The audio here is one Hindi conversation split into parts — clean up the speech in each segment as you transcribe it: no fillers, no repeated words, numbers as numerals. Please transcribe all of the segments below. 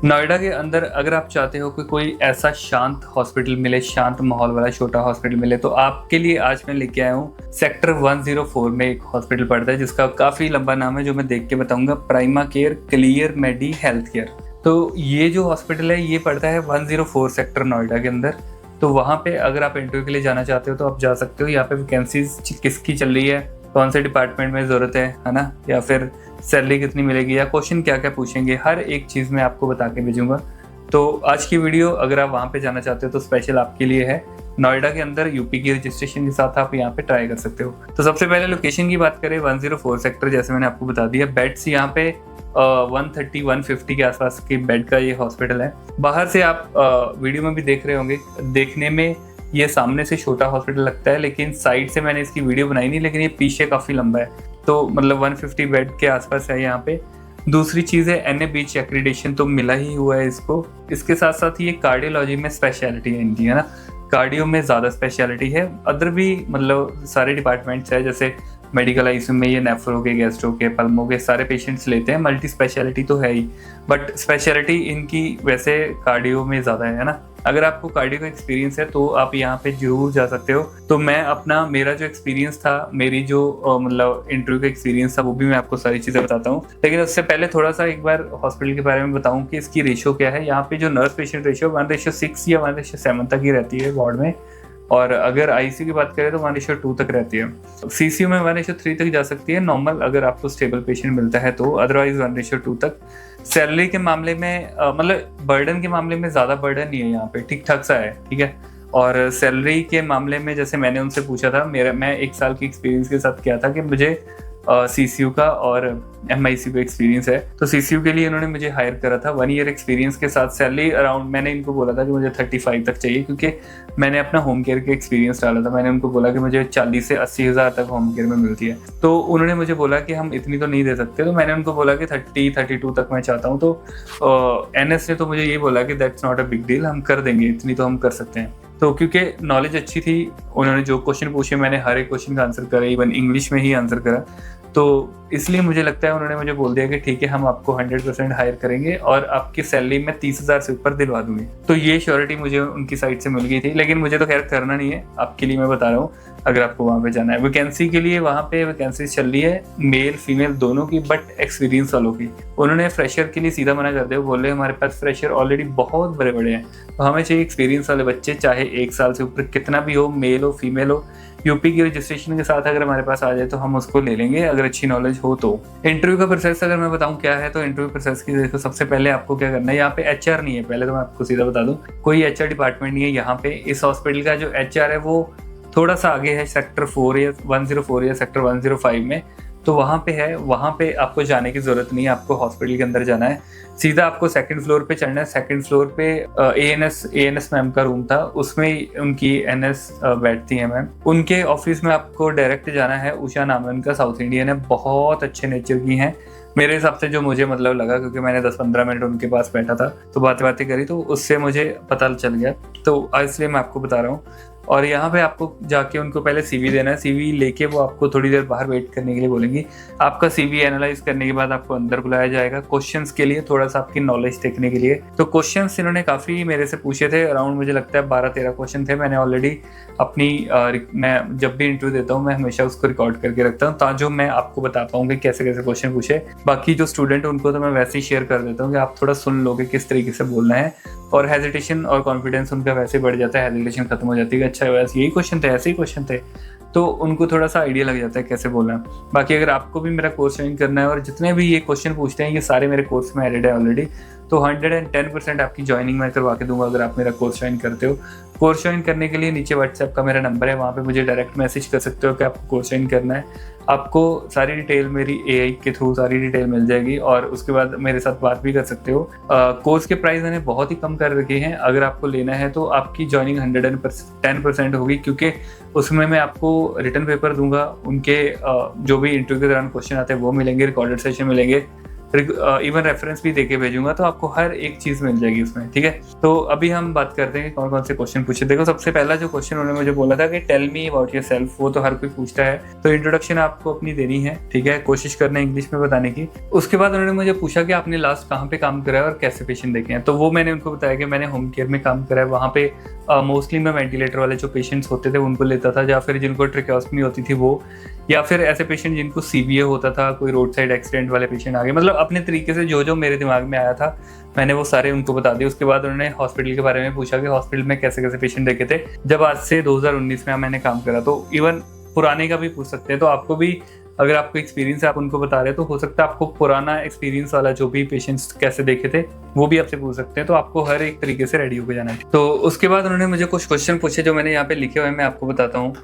नोएडा के अंदर अगर आप चाहते हो कि कोई ऐसा शांत हॉस्पिटल मिले, शांत माहौल वाला छोटा हॉस्पिटल मिले, तो आपके लिए आज मैं लेके आया हूँ सेक्टर 104 में एक हॉस्पिटल पड़ता है जिसका काफ़ी लंबा नाम है जो मैं देख के बताऊंगा, प्राइमा केयर क्लियर मेडी हेल्थ केयर। तो ये जो हॉस्पिटल है ये पड़ता है 104 सेक्टर नोएडा के अंदर। तो वहाँ पे अगर आप इंटरव्यू के लिए जाना चाहते हो तो आप जा सकते हो। यहाँ पे वैकेंसीज किसकी चल रही है, कौन से डिपार्टमेंट में ज़रूरत है ना, या फिर सैलरी कितनी मिलेगी, या क्वेश्चन क्या क्या पूछेंगे, हर एक चीज़ मैं आपको बता के भेजूंगा। तो आज की वीडियो अगर आप वहाँ पे जाना चाहते हो तो स्पेशल आपके लिए है। नोएडा के अंदर यूपी की रजिस्ट्रेशन के साथ आप यहाँ पे ट्राई कर सकते हो। तो सबसे पहले लोकेशन की बात करें, 104 सेक्टर, जैसे मैंने आपको बता दिया। बेड्स यहाँ पे 130-150 के आसपास के बेड का ये हॉस्पिटल है। बाहर से आप वीडियो में भी देख रहे होंगे, देखने में ये सामने से छोटा हॉस्पिटल लगता है, लेकिन साइड से मैंने इसकी वीडियो बनाई नहीं, लेकिन ये पीछे काफ़ी लंबा है। तो मतलब 150 बेड के आसपास है यहाँ पे। दूसरी चीज़ है NABH एक्रीडेशन तो मिला ही हुआ है इसको। इसके साथ साथ ये कार्डियोलॉजी में स्पेशलिटी है इनकी, है ना, कार्डियो में ज़्यादा स्पेशलिटी है। अदर भी मतलब सारे डिपार्टमेंट्स है, जैसे मेडिकल आईसीयू में ये नेफ्रो के, गैस्ट्रो के, पल्मो के सारे पेशेंट्स लेते हैं। मल्टी स्पेशलिटी तो है ही, बट स्पेशलिटी इनकी वैसे कार्डियो में ज़्यादा है ना। अगर आपको कार्डियो का एक्सपीरियंस है तो आप यहाँ पे जरूर जा सकते हो। तो मैं मेरा जो एक्सपीरियंस था, मेरी जो मतलब इंटरव्यू का एक्सपीरियंस था, वो भी मैं आपको सारी चीज़ें बताता हूँ। लेकिन उससे पहले थोड़ा सा एक बार हॉस्पिटल के बारे में बताऊँ कि इसकी रेशो क्या है। यहाँ पे जो नर्स पेशेंट रेशो 1:6 या 1:7 तक ही रहती है वार्ड में, और अगर आईसीयू की बात करें तो 1:2 तक रहती है। सीसीयू में 1:3 तक जा सकती है नॉर्मल, अगर आपको स्टेबल पेशेंट मिलता है तो, अदरवाइज 1:2 तक। सैलरी के मामले में मतलब बर्डन के मामले में ज़्यादा बर्डन नहीं है यहाँ पे, ठीक ठाक सा है, ठीक है। और सैलरी के मामले में जैसे मैंने उनसे पूछा था, मैं 1 साल की एक्सपीरियंस के साथ किया था कि मुझे CCU का और MICU का एक्सपीरियंस है। तो CCU के लिए उन्होंने मुझे हायर करा था 1 ईयर एक्सपीरियंस के साथ। सैलरी अराउंड, मैंने इनको बोला था कि मुझे 35 तक चाहिए, क्योंकि मैंने अपना होम केयर का एक्सपीरियंस डाला था। मैंने उनको बोला कि मुझे 40 से 80 हज़ार तक होम केयर में मिलती है। तो उन्होंने मुझे बोला कि हम इतनी तो नहीं दे सकते। तो मैंने उनको बोला कि 30-32 तक मैं चाहता हूँ। तो NS ने तो मुझे ये बोला कि that's not a big deal, हम कर देंगे, इतनी तो हम कर सकते हैं। तो क्योंकि नॉलेज अच्छी थी, उन्होंने जो क्वेश्चन पूछे मैंने हर एक क्वेश्चन का आंसर करा, इवन इंग्लिश में ही आंसर करा। तो इसलिए मुझे लगता है उन्होंने मुझे बोल दिया कि ठीक है, हम आपको 100% हायर करेंगे और आपकी सैलरी में 30,000 से ऊपर दिलवा दूंगी। तो ये श्योरिटी मुझे उनकी साइड से मिल गई थी। लेकिन मुझे तो खैर करना नहीं है, आपके लिए मैं बता रहा हूँ, अगर आपको वहाँ पे जाना है। वैकेंसी के लिए वहाँ पे वैकेंसी चल रही है मेल फीमेल दोनों की, बट एक्सपीरियंस वालों की। उन्होंने फ्रेशर के लिए सीधा मना कर दिया, बोल रहे हमारे पास फ्रेशर ऑलरेडी बहुत बड़े बड़े हैं, तो हमें चाहिए एक्सपीरियंस वाले बच्चे, चाहे 1 साल से ऊपर कितना भी हो, मेल हो फीमेल हो। यूपी की रजिस्ट्रेशन के साथ अगर हमारे पास आ जाए तो हम उसको ले लेंगे, अगर अच्छी नॉलेज हो तो। इंटरव्यू का प्रोसेस अगर मैं बताऊं क्या है, तो इंटरव्यू प्रोसेस की देखो, सबसे पहले आपको क्या करना है, यहाँ पे HR नहीं है। पहले तो मैं आपको सीधा बता दूं, कोई HR डिपार्टमेंट नहीं है यहाँ पे। इस हॉस्पिटल का जो HR है वो थोड़ा सा आगे है, सेक्टर 4 या 104 या सेक्टर 105 में, तो वहाँ पे है। वहाँ पे आपको जाने की ज़रूरत नहीं है, आपको हॉस्पिटल के अंदर जाना है। सीधा आपको 2nd फ्लोर पे चढ़ना है। 2nd फ्लोर पे ANS मैम का रूम था, उसमें उनकी NS बैठती हैं मैम। उनके ऑफिस में आपको डायरेक्ट जाना है। उषा नाम है उनका, साउथ इंडियन है, बहुत अच्छे नेचर की हैं मेरे हिसाब से, जो मुझे मतलब लगा, क्योंकि मैंने 10-15 मिनट उनके पास बैठा था, तो बातें करी, तो उससे मुझे पता चल गया। तो इसलिए मैं आपको बता रहा हूँ। और यहाँ पे आपको जाके उनको पहले CV देना है। CV लेके वो आपको थोड़ी देर बाहर वेट करने के लिए बोलेंगी। आपका CV एनालाइज करने के बाद आपको अंदर बुलाया जाएगा क्वेश्चंस के लिए, थोड़ा सा आपकी नॉलेज देखने के लिए। तो क्वेश्चंस इन्होंने काफ़ी मेरे से पूछे थे, अराउंड मुझे लगता है 12-13 क्वेश्चन थे। मैंने ऑलरेडी अपनी मैं जब भी इंटरव्यू देता हूँ मैं हमेशा उसको रिकॉर्ड करके रखता हूँ, ताकि मैं आपको बता पाऊँ कि कैसे कैसे क्वेश्चन पूछे। बाकी जो स्टूडेंट उनको तो मैं वैसे ही शेयर कर देता हूँ कि आप थोड़ा सुन लोगे किस तरीके से बोलना है, और हेजिटेशन और कॉन्फिडेंस उनका वैसे बढ़ जाता है, हेजिटेशन खत्म हो जाती है। अच्छा वैसे यही क्वेश्चन थे, ऐसे ही क्वेश्चन थे, तो उनको थोड़ा सा आइडिया लग जाता है कैसे बोलना है। बाकी अगर आपको भी मेरा कोर्स ज्वाइन करना है, और जितने भी ये क्वेश्चन पूछते हैं ये सारे मेरे कोर्स में एडेड है ऑलरेडी, तो 110% आपकी ज्वाइनिंग मैं करवा के दूंगा अगर आप मेरा कोर्स ज्वाइन करते हो। कोर्स ज्वाइन करने के लिए नीचे WhatsApp का मेरा नंबर है, वहाँ पे मुझे डायरेक्ट मैसेज कर सकते हो कि आपको कोर्स ज्वाइन करना है। आपको सारी डिटेल मेरी AI के थ्रू सारी डिटेल मिल जाएगी, और उसके बाद मेरे साथ बात भी कर सकते हो। कोर्स के प्राइस मैंने बहुत ही कम कर रखे हैं। अगर आपको लेना है तो आपकी ज्वाइनिंग 110% होगी, क्योंकि उसमें मैं आपको रिटर्न पेपर दूंगा, उनके जो भी इंटरव्यू के दौरान क्वेश्चन आते हैं वो मिलेंगे, रिकॉर्डेड सेशन मिलेंगे, इवन रेफरेंस भी देके भेजूंगा, तो आपको हर एक चीज मिल जाएगी उसमें, ठीक है। तो अभी हम बात करते हैं कौन कौन से क्वेश्चन पूछे। देखो सबसे पहला जो क्वेश्चन उन्होंने मुझे बोला था कि tell me about yourself, वो तो हर कोई पूछता है, तो इंट्रोडक्शन आपको अपनी देनी है, ठीक है, कोशिश करना इंग्लिश में बताने की। उसके बाद उन्होंने मुझे पूछा कि आपने लास्ट कहाँ पे काम करा है और कैसे पेशेंट देखे हैं, तो वो मैंने उनको बताया कि मैंने होम केयर में काम करा है, वहाँ पे मोस्टली मैं वेंटिलेटर वाले जो पेशेंट्स होते थे उनको लेता था, या फिर जिनको ट्रेकेओस्टमी होती थी वो, या फिर ऐसे पेशेंट जिनको सीबीए होता था, कोई रोड साइड एक्सीडेंट वाले पेशेंट आ गए, मतलब अपने तरीके से जो जो मेरे दिमाग में आया था मैंने वो सारे उनको बता दिए। उसके बाद उन्होंने हॉस्पिटल के बारे में पूछा कि हॉस्पिटल में कैसे कैसे पेशेंट देखे थे जब आज से 2019 में मैंने काम करा, तो इवन पुराने का भी पूछ सकते हैं। तो आपको भी अगर आपको एक्सपीरियंस है, आप उनको बता रहे हैं, तो हो सकता है आपको पुराना एक्सपीरियंस वाला जो भी पेशेंट्स कैसे देखे थे वो भी आपसे पूछ सकते हैं। तो आपको हर एक तरीके से रेडी होकर जाना है। तो उसके बाद उन्होंने मुझे कुछ क्वेश्चन पूछे जो मैंने यहाँ पे लिखे हुए हैं, मैं आपको बताता हूँ।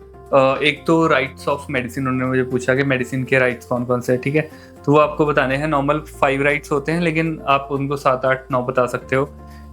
एक तो राइट्स ऑफ मेडिसिन उन्होंने मुझे पूछा कि मेडिसिन के राइट्स कौन कौन से हैं, ठीक है, तो वो आपको बताने हैं। नॉर्मल 5 राइट्स होते हैं, लेकिन आप उनको 7, 8, 9 बता सकते हो,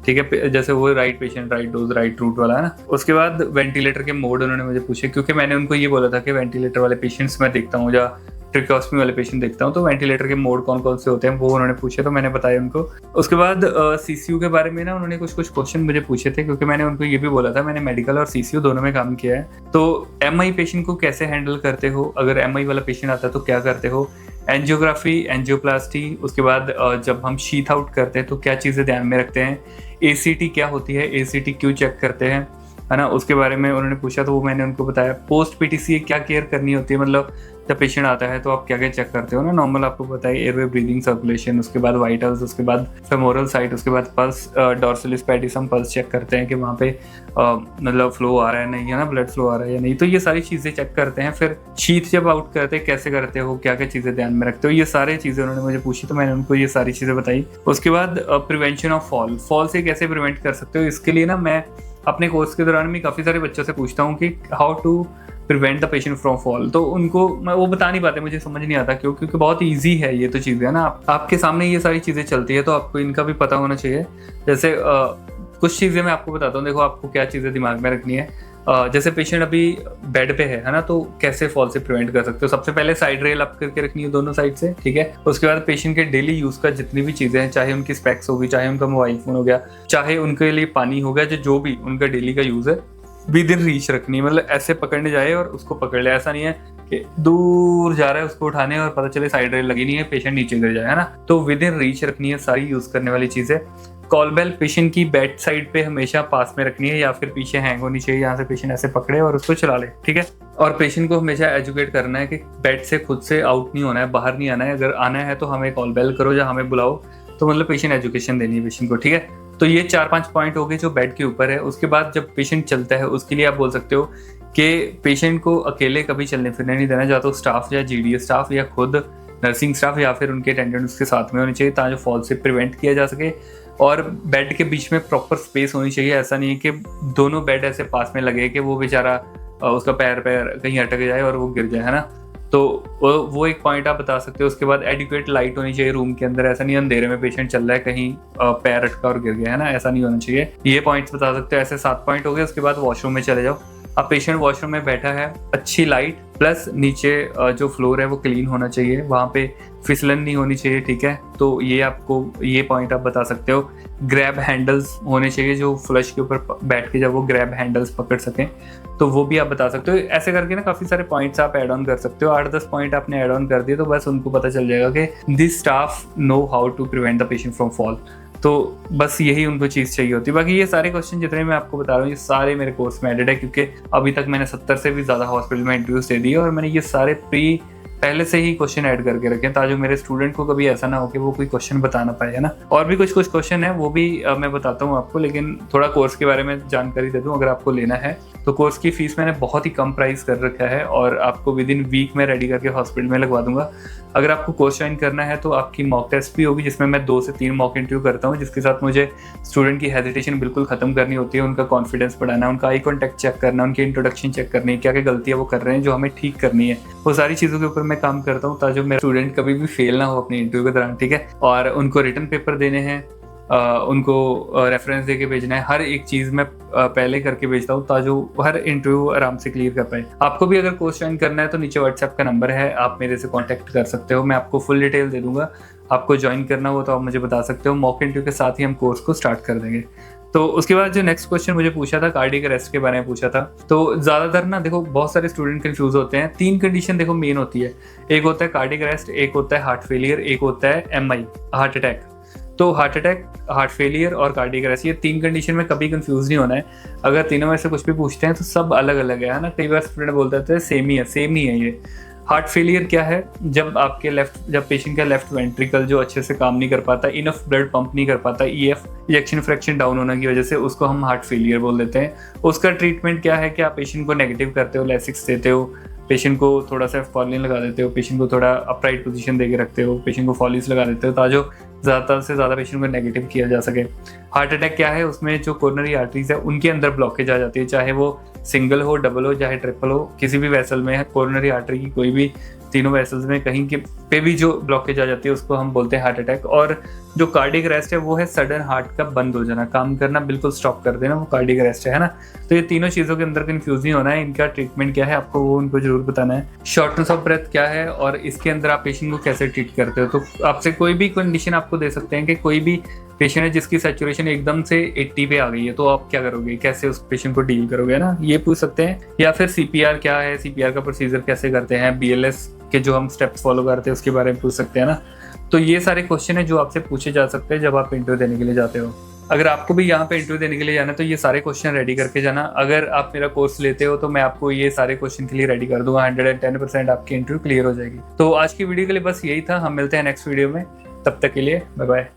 ठीक है, जैसे वो right patient, right dose, right route वाला है ना। उसके बाद वेंटिलेटर के मोड उन्होंने मुझे पूछे, क्योंकि मैंने उनको ये बोला था कि वेंटिलेटर वाले पेशेंट्स मैं देखता हूँ या ट्रेकेओस्टमी वाले पेशेंट देखता हूँ, तो वेंटिलेटर के मोड कौन कौन से होते हैं वो उन्होंने पूछे, तो मैंने बताया उनको। उसके बाद सीसीयू के बारे में ना उन्होंने कुछ क्वेश्चन मुझे पूछे थे, क्योंकि मैंने उनको ये भी बोला था मैंने मेडिकल और सीसीयू दोनों में काम किया है। तो एमआई पेशेंट को कैसे हैंडल करते हो, अगर एमआई वाला पेशेंट आता है तो क्या करते हो, एंजियोग्राफी, एंजियोप्लास्टी, उसके बाद जब हम शीथ आउट करते हैं तो क्या चीज़ें ध्यान में रखते हैं, एसीटी क्या होती है, एसीटी क्यों चेक करते हैं, है ना, उसके बारे में उन्होंने पूछा, तो वो मैंने उनको बताया। पोस्ट पीटीसी क्या केयर करनी होती है, मतलब जब पेशेंट आता है तो आप क्या क्या चेक करते हो ना, नॉर्मल आपको पता है एयरवे, ब्रीदिंग, सर्कुलेशन, उसके बाद वाइटल्स, उसके बाद फेमोरल साइट, उसके बाद पल्स, डॉर्सलिस पेटिस हम पल्स चेक करते हैं कि वहाँ पे मतलब फ्लो आ रहा है नहीं, है ना, ब्लड फ्लो आ रहा है या नहीं, तो ये सारी चीज़ें चेक करते हैं। फिर शीथ जब आउट करते हैं कैसे करते हो, क्या क्या चीज़ें ध्यान में रखते हो, ये सारी चीज़ें उन्होंने मुझे पूछी, तो मैंने उनको ये सारी चीज़ें बताई। उसके बाद प्रिवेंशन ऑफ फॉल से कैसे प्रिवेंट कर सकते हो, इसके लिए ना मैं अपने कोर्स के दौरान भी काफ़ी सारे बच्चों से पूछता हूँ कि how to prevent the patient from fall, तो उनको मैं वो बता नहीं पाते, मुझे समझ नहीं आता क्यों, क्योंकि बहुत ईजी है ये तो चीज़ें, है ना, आपके सामने ये सारी चीज़ें चलती है, तो आपको इनका भी पता होना चाहिए। जैसे कुछ चीज़ें मैं आपको बताता हूँ, देखो आपको क्या चीज़ें दिमाग में रखनी है। जैसे पेशेंट अभी बेड पे है ना, तो कैसे फॉल से प्रिवेंट कर सकते हो, सबसे पहले साइड रेल अप करके रखनी है दोनों साइड से, ठीक है। उसके बाद पेशेंट के डेली यूज का जितनी भी चीजें हैं, चाहे उनकी स्पेक्स होगी, चाहे उनका मोबाइल फोन हो गया, चाहे उनके लिए पानी हो गया, जो भी उनका डेली का यूज है, विद इन रीच रखनी है, मतलब ऐसे पकड़ने जाए और उसको पकड़ ले, ऐसा नहीं है कि दूर जा रहा है उसको उठाने और पता चले साइड रेल लगी नहीं है, पेशेंट नीचे गिर जाए, है ना, तो विद इन रीच रखनी है सारी यूज करने वाली चीजें। कॉल बेल पेशेंट की बेड साइड पे हमेशा पास में रखनी है, या फिर पीछे हैंग होनी चाहिए, यहाँ से पेशेंट ऐसे पकड़े और उसको चला ले, ठीक है। और पेशेंट को हमेशा एजुकेट करना है कि बेड से खुद से आउट नहीं होना है, बाहर नहीं आना है, अगर आना है तो हमें कॉल बेल करो या हमें बुलाओ, तो मतलब पेशेंट एजुकेशन देनी है पेशेंट को, ठीक है। तो ये 4-5 पॉइंट हो गए जो बेड के ऊपर है। उसके बाद जब पेशेंट चलता है उसके लिए आप बोल सकते हो कि पेशेंट को अकेले कभी चलने फिरने नहीं देना, या तो स्टाफ या जीडीएस स्टाफ या खुद नर्सिंग स्टाफ या फिर उनके अटेंडेंट उसके साथ में होने चाहिए, ताकि फॉल से प्रिवेंट किया जा सके। और बेड के बीच में प्रॉपर स्पेस होनी चाहिए, ऐसा नहीं है कि दोनों बेड ऐसे पास में लगे कि वो बेचारा उसका पैर कहीं अटक जाए और वो गिर जाए, है ना, तो वो एक पॉइंट आप बता सकते हो। उसके बाद एडिक्वेट लाइट होनी चाहिए रूम के अंदर, ऐसा नहीं अंधेरे में पेशेंट चल रहा है कहीं पैर अटका और गिर गया, है ना, ऐसा नहीं होना चाहिए, ये पॉइंट्स बता सकते हो। ऐसे 7 पॉइंट हो गए। उसके बाद वॉशरूम में चले जाओ, अब पेशेंट वॉशरूम में बैठा है, अच्छी लाइट प्लस नीचे जो फ्लोर है वो क्लीन होना चाहिए, वहाँ पे फिसलन नहीं होनी चाहिए, ठीक है, तो ये आपको ये पॉइंट आप बता सकते हो। ग्रैब हैंडल्स होने चाहिए, जो फ्लश के ऊपर बैठ के जब वो ग्रैब हैंडल्स पकड़ सकें, तो वो भी आप बता सकते हो। ऐसे करके ना काफ़ी सारे पॉइंट्स आप ऐड ऑन कर सकते हो। 8-10 पॉइंट आपने ऐड ऑन कर दिए तो बस उनको पता चल जाएगा कि this staff know how to prevent the patient from fall, तो बस यही उनको चीज़ चाहिए होती है। बाकी ये सारे क्वेश्चन जितने मैं आपको बता रहा हूँ ये सारे मेरे कोर्स में एडेड है, क्योंकि अभी तक मैंने 70 से भी ज़्यादा हॉस्पिटल में इंटरव्यूज दे दिए और मैंने ये सारे पहले से ही क्वेश्चन ऐड करके रखे हैं, ताकि मेरे स्टूडेंट को कभी ऐसा ना हो कि वो कोई क्वेश्चन बता ना पाए, है ना। और भी कुछ क्वेश्चन है वो भी मैं बताता हूँ आपको, लेकिन थोड़ा कोर्स के बारे में जानकारी दे दूँ। अगर आपको लेना है तो कोर्स की फीस मैंने बहुत ही कम प्राइस कर रखा है और आपको विद इन वीक में रेडी करके हॉस्पिटल में लगवा दूंगा। अगर आपको कोर्स ज्वाइन करना है तो आपकी मॉक टेस्ट भी होगी, जिसमें मैं 2 से 3 मॉक इंटरव्यू करता हूँ, जिसके साथ मुझे स्टूडेंट की हेजिटेशन बिल्कुल खत्म करनी होती है, उनका कॉन्फिडेंस बढ़ाना, उनका आई कॉन्टैक्ट चेक करना, उनकी इंट्रोडक्शन चेक करनी है, क्या क्या गलतियाँ वो कर रहे हैं जो हमें ठीक करनी है, वो सारी चीज़ों के ऊपर मैं काम करता हूँ, ताकि मेरे स्टूडेंट कभी भी फेल ना हो अपने इंटरव्यू के दौरान, ठीक है। और उनको रिटन पेपर देने हैं, उनको रेफरेंस दे के भेजना है, हर एक चीज़ मैं पहले करके भेजता हूँ ताकि हर इंटरव्यू आराम से क्लियर कर पाए। आपको भी अगर कोर्स ज्वाइन करना है तो नीचे व्हाट्सएप का नंबर है, आप मेरे से कॉन्टैक्ट कर सकते हो, मैं आपको फुल डिटेल दे दूंगा। आपको ज्वाइन करना हो तो आप मुझे बता सकते हो, मॉक इंटरव्यू के साथ ही हम कोर्स को स्टार्ट कर देंगे। तो उसके बाद जो नेक्स्ट क्वेश्चन मुझे पूछा था, कार्डियक अरेस्ट के बारे में पूछा था। तो ज़्यादातर ना देखो बहुत सारे स्टूडेंट कंफ्यूज होते हैं। 3 कंडीशन देखो मेन होती है, एक होता है कार्डियक अरेस्ट, एक होता है हार्ट फेलियर, एक होता है MI हार्ट अटैक। तो हार्ट अटैक, हार्ट फेलियर और कार्डियक अरेस्ट, ये 3 कंडीशन में कभी कंफ्यूज नहीं होना है। अगर तीनों में से कुछ भी पूछते हैं तो सब अलग अलग है ना। कई बार स्टूडेंट बोलते हैं सेम ही है ये। हार्ट फेलियर क्या है? जब पेशेंट का लेफ्ट वेंट्रिकल जो अच्छे से काम नहीं कर पाता, इनफ ब्लड पंप नहीं कर पाता, EF इजेक्शन फ्रैक्शन डाउन होने की वजह से, उसको हम हार्ट फेलियर बोल देते हैं। उसका ट्रीटमेंट क्या है कि आप पेशेंट को नेगेटिव करते हो, लेसिक्स देते हो, पेशेंट को थोड़ा सा फॉलिन लगा देते हो, पेशेंट को थोड़ा अपराइट पोजीशन देके रखते हो, पेशेंट को फॉलिस लगा देते हो ताकि ज़्यादा से ज़्यादा पेशेंट को नेगेटिव किया जा सके। हार्ट अटैक क्या है? उसमें जो कोरोनरी आर्टरीज है उनके अंदर ब्लॉकेज आ जाती है, चाहे वो सिंगल हो, डबल हो, चाहे ट्रिपल हो, किसी भी वेसल में कोरोनरी आर्टरी की कोई भी तीनों वेसल्स में कहीं के पे भी जो ब्लॉकेज आ जाती है उसको हम बोलते हैं हार्ट अटैक। और जो कार्डियक अरेस्ट है वो है सडन हार्ट का बंद हो जाना, काम करना बिल्कुल स्टॉप कर देना, वो कार्डियक अरेस्ट है ना। तो ये तीनों चीज़ों के अंदर कंफ्यूज नहीं होना है। इनका ट्रीटमेंट क्या है आपको वो उनको जरूर बताना है। शॉर्टनेस ऑफ ब्रेथ क्या है और इसके अंदर आप पेशेंट को कैसे ट्रीट करते हो। तो आपसे कोई भी कंडीशन आपको दे सकते हैं कि कोई भी पेशेंट है जिसकी सैचुरेशन एकदम से 80 पे आ गई है, तो आप क्या करोगे, कैसे उस पेशेंट को डील करोगे ना, ये पूछ सकते हैं। या फिर CPR क्या है, CPR का प्रोसीजर कैसे करते हैं, BLS के जो हम स्टेप्स फॉलो करते हैं उसके बारे में पूछ सकते हैं ना। तो ये सारे क्वेश्चन है जो आपसे पूछे जा सकते हैं जब आप इंटरव्यू देने के लिए जाते हो। अगर आपको भी यहाँ पे इंटरव्यू देने के लिए जाना है तो ये सारे क्वेश्चन रेडी करके जाना। अगर आप मेरा कोर्स लेते हो तो मैं आपको ये सारे क्वेश्चन के लिए रेडी कर दूंगा, 110% आपकी इंटरव्यू क्लियर हो जाएगी। तो आज की वीडियो के लिए बस यही था, हम मिलते हैं नेक्स्ट वीडियो में, तब तक के लिए बाय बाय।